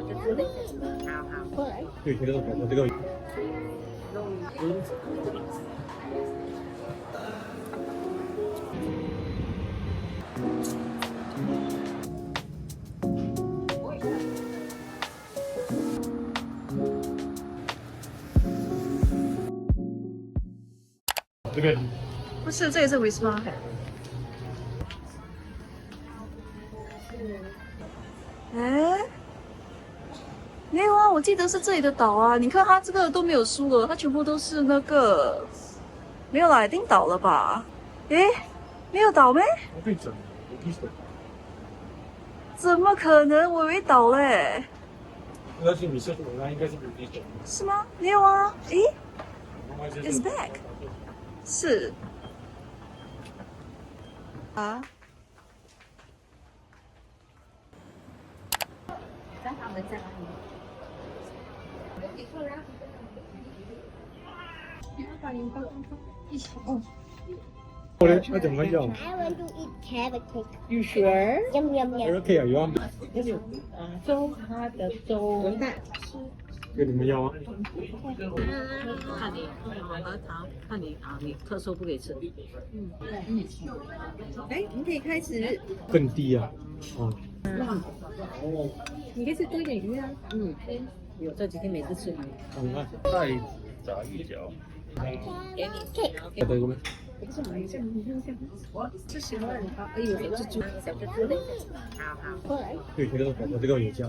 小蜘蛛的。好好，过来。对，这个我这个。这个不是，这也是 Wisma。哎，没有啊，我记得是这里的岛啊。你看它这个都没有书了，它全部都是那个没有啦，一定倒了吧？诶，没有倒咩？我对整，我对整。怎么可能？我以为倒嘞。那是你设置的，那应该是你对整。是吗？没有啊。诶 ，It's back。是。啊。在他们在哪里？那怎么用 I want to eat carrot cake. You sure? Yum yum yum.？OK 啊，有啊，粥，它的粥。这个你们要吗？看你核桃，看你啊，你特殊不可以吃。哎，你可以开始。更低啊，哦。你可以吃多一点鱼啊。有这几天每次吃鱼。你看，再炸鱼饺。给你 Cake. 对吗？不是买一下，你看一下。这喜欢好，哎呦，小蜘蛛，小蜘蛛的。好好，过来。对，这个我这个有价。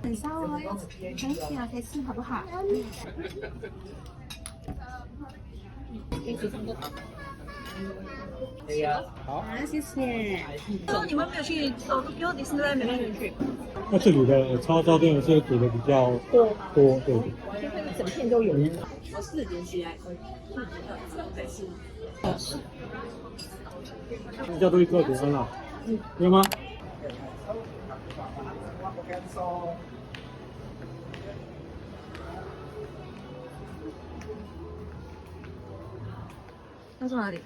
很烧哦，很小才吃好不好？对呀，好，谢谢。说你们没有去Tokyo Disneyland 没有去？那这里的超招店是给的比较多，对。一整片都有。我4年级来，大家都会做点餐了，有吗？那是哪里？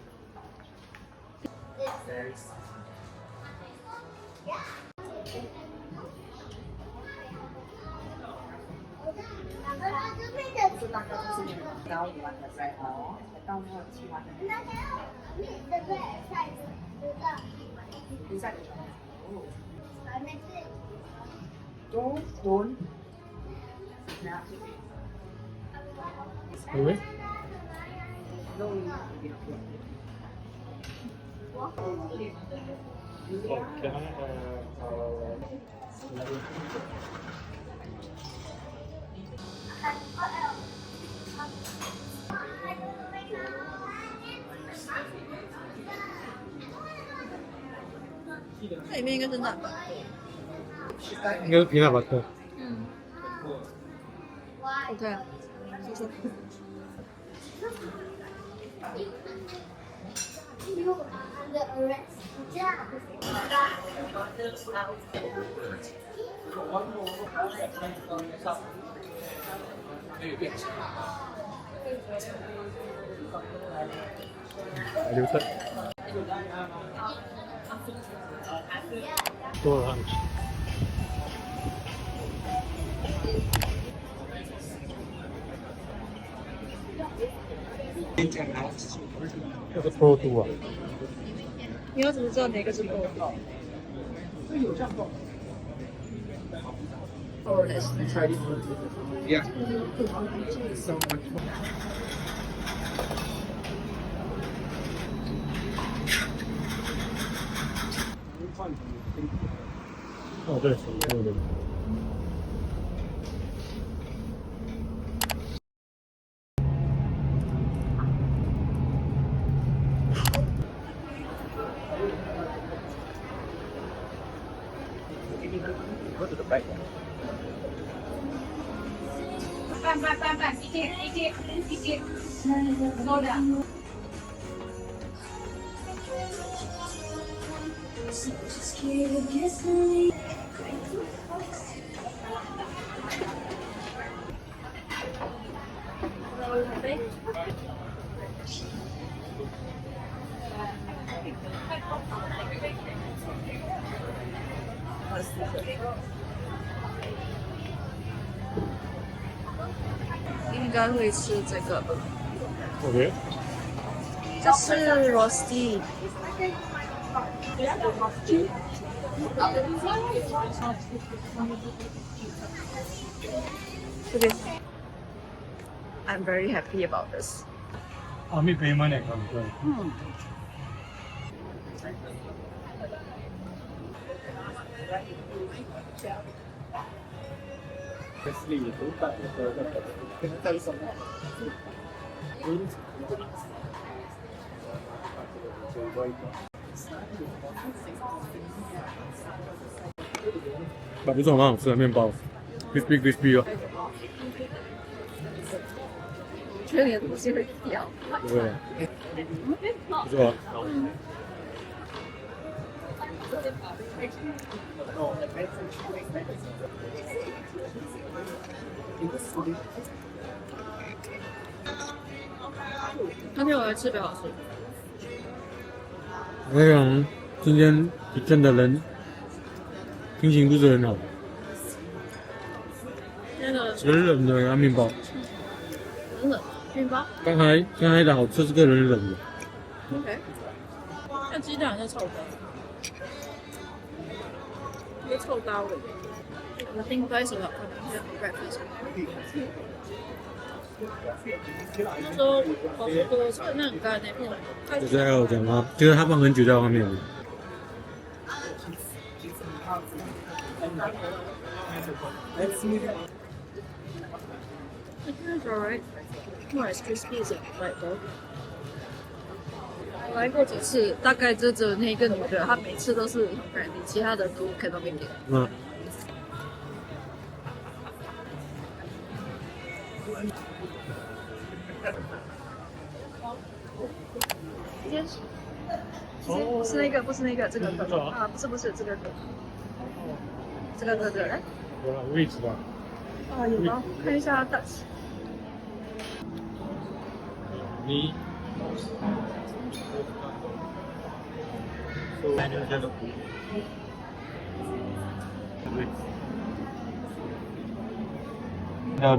有没？那里面应该是那吧？应该是皮纳巴特。OK 啊，说说。You are under arrest. Yeah. 留着。多少？这个坡度啊。你要怎么知道哪个是够？哦，来是。Yeah. So much more. 哦，对，对。Go to the back. 办，一接，收了。该会吃这个。 OK， 这是 rosti， 这边 I'm very happy about this。 阿米杯嘛那个对。嗯，不错，蛮好吃的面包，crispy crispy 哦。觉得你的东西会掉。对，不错。那天我来吃比较好吃。我想今天一阵的人心情不是很好，那个冷冷的面包。冷冷面包刚才的好吃，这个冷冷的。 ，OK。那鸡蛋是臭的，一个臭刀味。我订开什么？breakfast。那时候我吃的那很干那就是要我讲吗？就是他放很久在外面。It's alright. Not as crispy as it might be. 我来过几次，大概就只有那一个女的，她每次都是很 friendly， 其他的都 cannot make it。嗯。不是那个，不是那个，这个哥啊，不是这个哥，这个哥哥来。有了位置吧？啊，有吗？看一下大。你。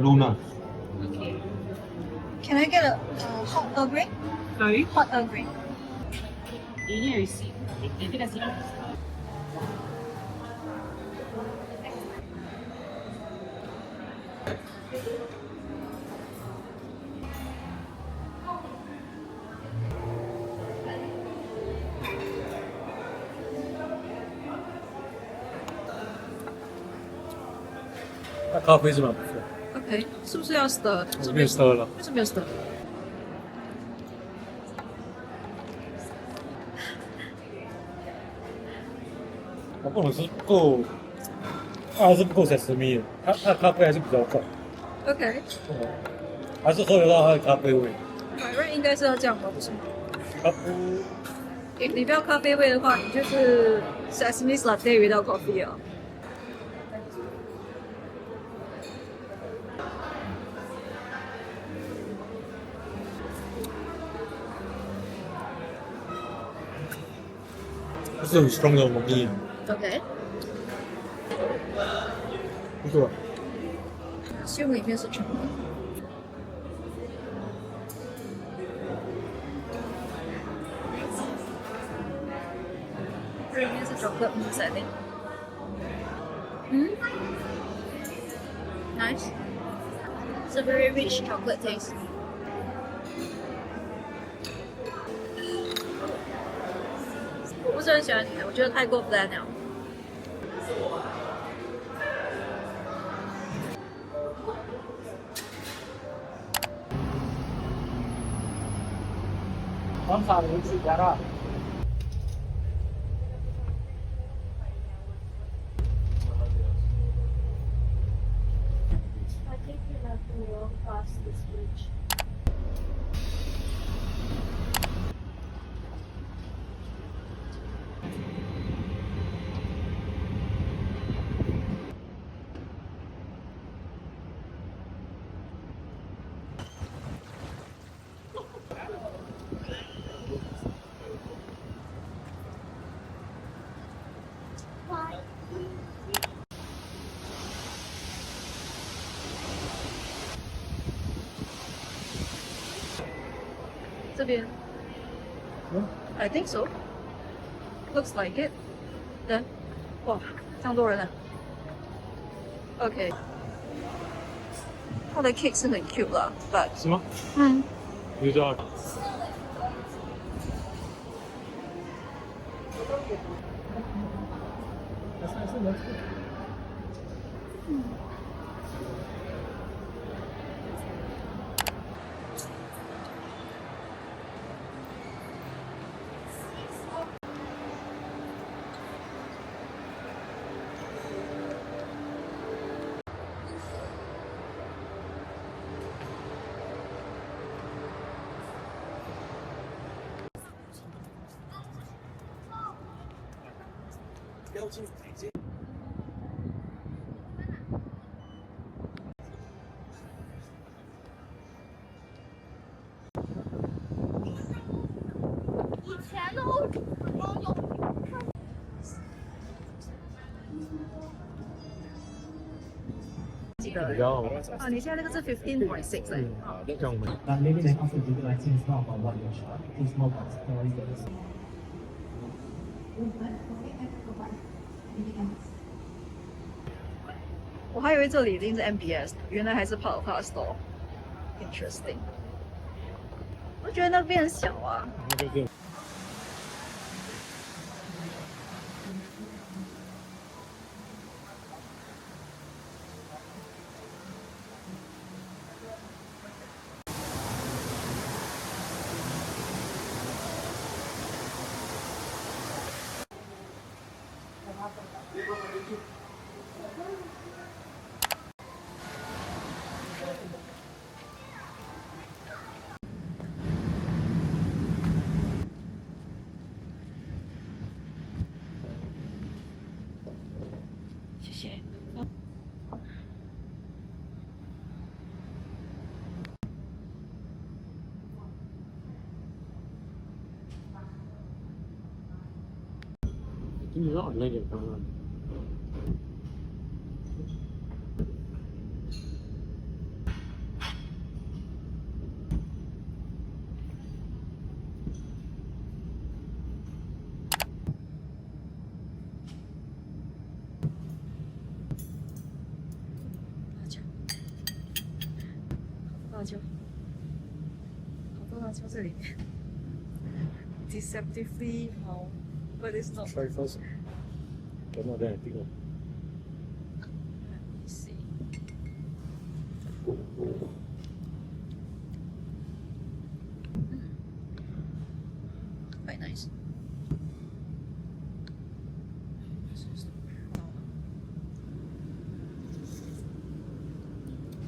Luna. Can I get a hot Earl Grey? Sorry? Hot Earl Grey. You need a receipt. You take a seat. 那咖啡是蛮不错。OK， 是不是要 stir？ 我没有 stir 了。为什么没有 stir？ 我不能是不够，它还是不够sesame的，它咖啡还是比较重。OK， 还是喝得到它的咖啡味。反正应该是要这样吧，不是吗？它不，你不要咖啡味的话，你就是 sesame latte without coffee 啊。不是很 strong 的蜂蜜。OK， 不错。西红里面是全部。这里面是chocolate mousse I think。嗯 ，nice。It's a very rich chocolate taste。我不是很喜欢你的，我觉得太过 bland 了。刚才我去加了。I think we have to walk past this bridge. Bye. 我这边，I think so. Looks like it. Then，哇，这样多人啊。OK， 它的 cake 是很 cute 啦，but 是吗？嗯，不知道。记得比较啊，你现在那个是15.6哎。像我们 But maybe they also do like things not about what you're shot. It's more about stories. 我还以为这里已经是 MBS，原来还是 Pop Up Store。Interesting。我觉得那边很小啊。那就是。谢谢。你知道那点刚刚。辣椒，好多辣椒这里面。Deceptively 好，but it's not. Try first. Don't know that thing. Let me see. Quite nice.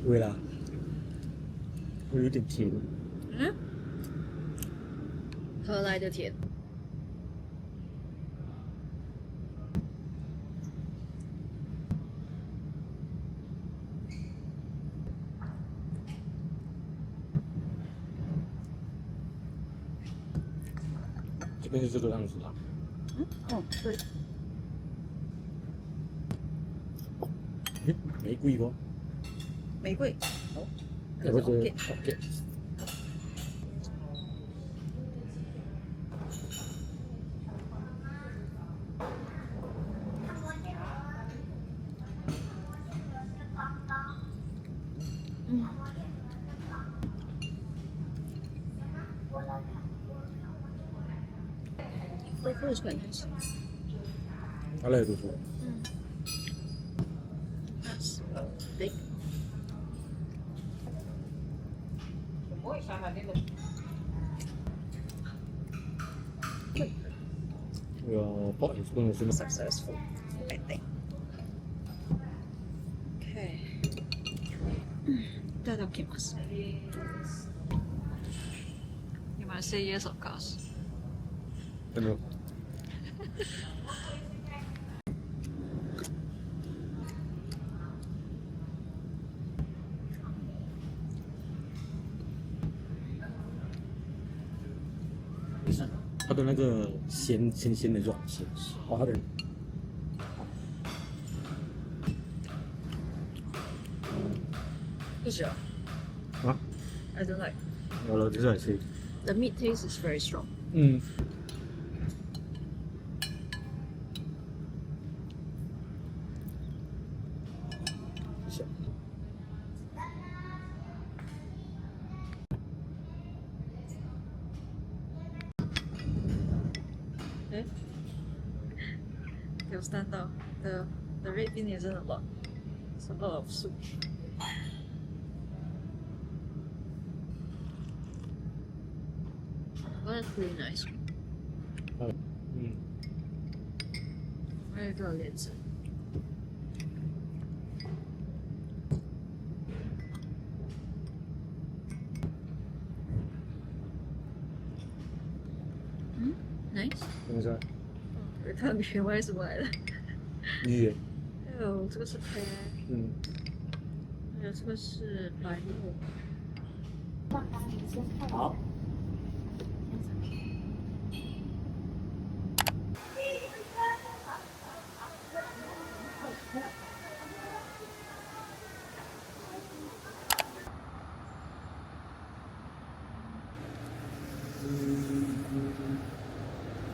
对啦，会有点甜。嗯？何来的甜？这边是这个样子的。嗯？哦，对。玫瑰不？玫瑰。哦。也不是 OK。 OK。嗯。Tofu is quite nice. I like tofu. That's big. Your pot is going to be Successful, I think. Okay. いただきます。You might say yes, of course. 真的。它的那个鲜的就好吃，它的不喜欢。啊， I don't like. 好了，接下来吃。The meat taste is very strong. 嗯，是哎，有stand out. The red bean isn't a lot. It's a lot of soup. Well, that's pretty nice. 嗯，还有一个莲子。嗯，nice。怎么说？它的原味是什么来的？鱼，还有这个是 pear，嗯，还有这个是白肉。好。